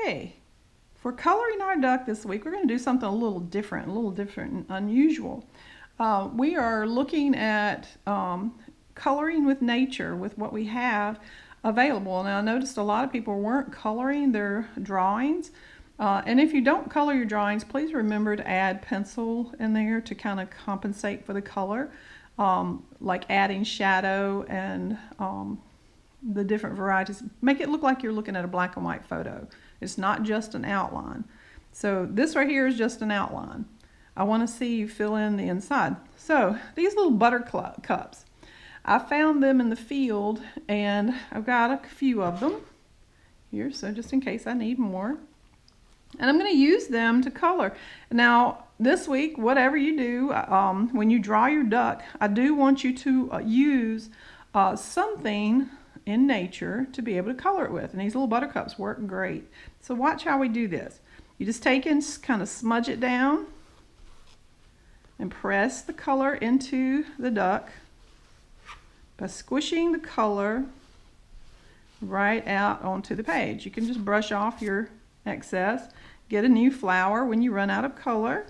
Okay, for coloring our duck this week, we're going to do something a little different and unusual. We are looking at coloring with nature, with what we have available. Now, I noticed a lot of people weren't coloring their drawings. And if you don't color your drawings, please remember to add pencil in there to kind of compensate for the color, like adding shadow and the different varieties. Make it look like you're looking at a black and white photo. It's not just an outline. So this right here is just an outline. I want to see you fill in the inside. So these little buttercups, I found them in the field and I've got a few of them here, so just in case I need more. And I'm going to use them to color. Now this week, whatever you do, when you draw your duck, I do want you to use something in nature to be able to color it with. And these little buttercups work great. So watch how we do this. You just take and kind of smudge it down and press the color into the duck by squishing the color right out onto the page. You can just brush off your excess, get a new flower when you run out of color,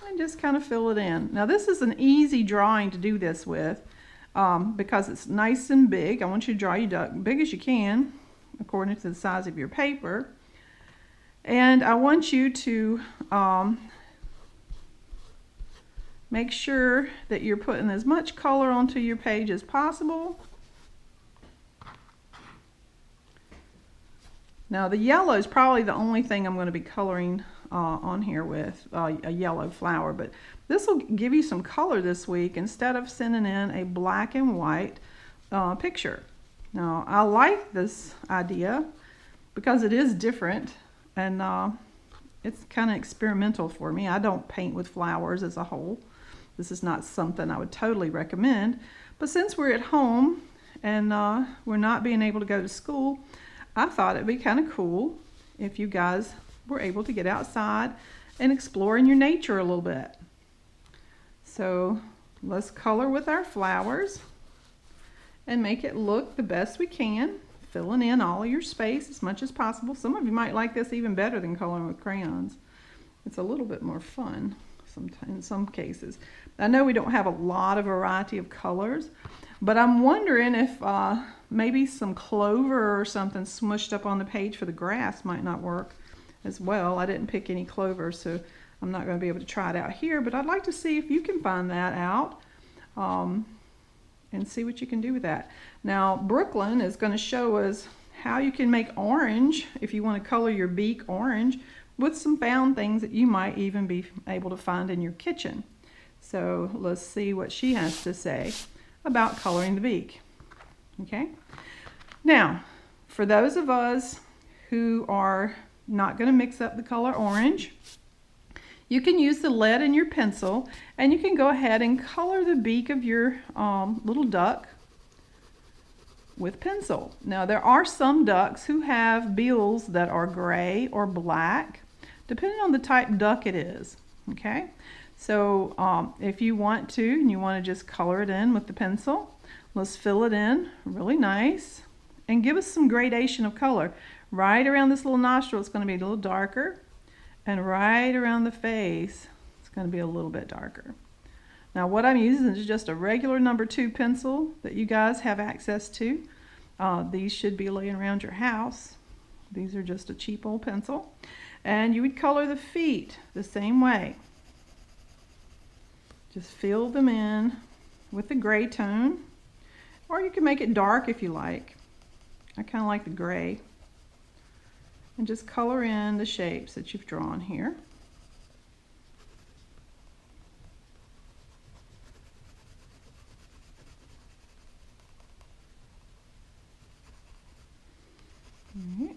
and just kind of fill it in. Now this is an easy drawing to do this with because it's nice and big. I want you to draw your duck big as you can according to the size of your paper. And I want you to make sure that you're putting as much color onto your page as possible. Now the yellow is probably the only thing I'm going to be coloring on here with a yellow flower, but this will give you some color this week instead of sending in a black and white picture. Now I like this idea because it is different and it's kind of experimental for me. I don't paint with flowers as a whole. This is not something I would totally recommend, but since we're at home and we're not being able to go to school, I thought it'd be kind of cool if you guys were able to get outside and explore in your nature a little bit. So let's color with our flowers and make it look the best we can, filling in all of your space as much as possible. Some of you might like this even better than coloring with crayons. It's a little bit more fun in some cases. I know we don't have a lot of variety of colors, but I'm wondering if maybe some clover or something smushed up on the page for the grass might not work as well. I didn't pick any clover, so I'm not going to be able to try it out here, but I'd like to see if you can find that out and see what you can do with that. Now Brooklyn is going to show us how you can make orange, if you want to color your beak orange, with some found things that you might even be able to find in your kitchen. So let's see what she has to say about coloring the beak. Okay, now for those of us who are not going to mix up the color orange, you can use the lead in your pencil and you can go ahead and color the beak of your little duck with pencil. Now there are some ducks who have bills that are gray or black depending on the type duck it is. Okay, so if you want to and you want to just color it in with the pencil, let's fill it in really nice and give us some gradation of color. Right around this little nostril it's going to be a little darker, and right around the face it's going to be a little bit darker. Now what I'm using is just a regular number 2 pencil that you guys have access to. These should be laying around your house. These are just a cheap old pencil. And you would color the feet the same way. Just fill them in with the gray tone, or you can make it dark if you like. I kind of like the gray. And just color in the shapes that you've drawn here. All right.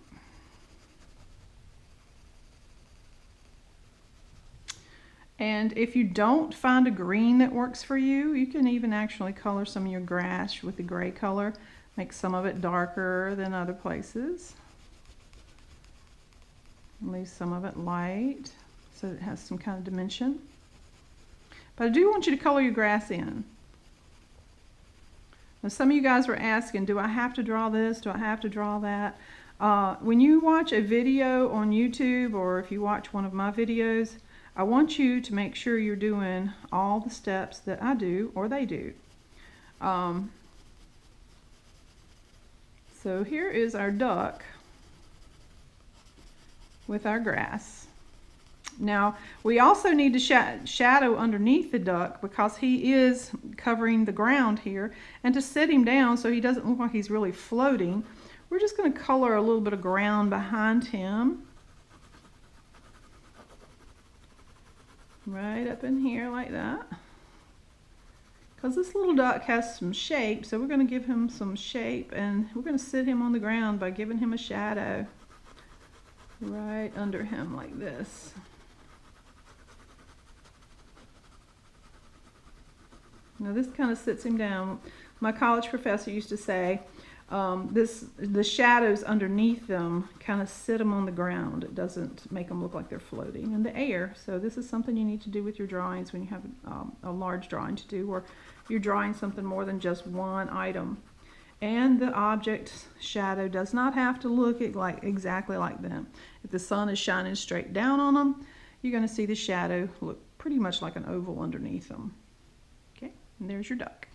And if you don't find a green that works for you, you can even actually color some of your grass with the gray color, make some of it darker than other places. Leave some of it light so it has some kind of dimension. But I do want you to color your grass in. Now some of you guys were asking, do I have to draw this? Do I have to draw that? When you watch a video on YouTube, or if you watch one of my videos, I want you to make sure you're doing all the steps that I do or they do. So here is our duck with our grass. Now we also need to shadow underneath the duck because he is covering the ground here, and to sit him down so he doesn't look like he's really floating, we're just going to color a little bit of ground behind him. Right up in here like that. Because this little duck has some shape, so we're going to give him some shape, and we're going to sit him on the ground by giving him a shadow right under him like this. Now this kind of sits him down. My college professor used to say the shadows underneath them kind of sit them on the ground. It doesn't make them look like they're floating in the air. So this is something you need to do with your drawings when you have a large drawing to do, or you're drawing something more than just one item. And the object's shadow does not have to look exactly like them. If the sun is shining straight down on them, you're going to see the shadow look pretty much like an oval underneath them. Okay, and there's your duck.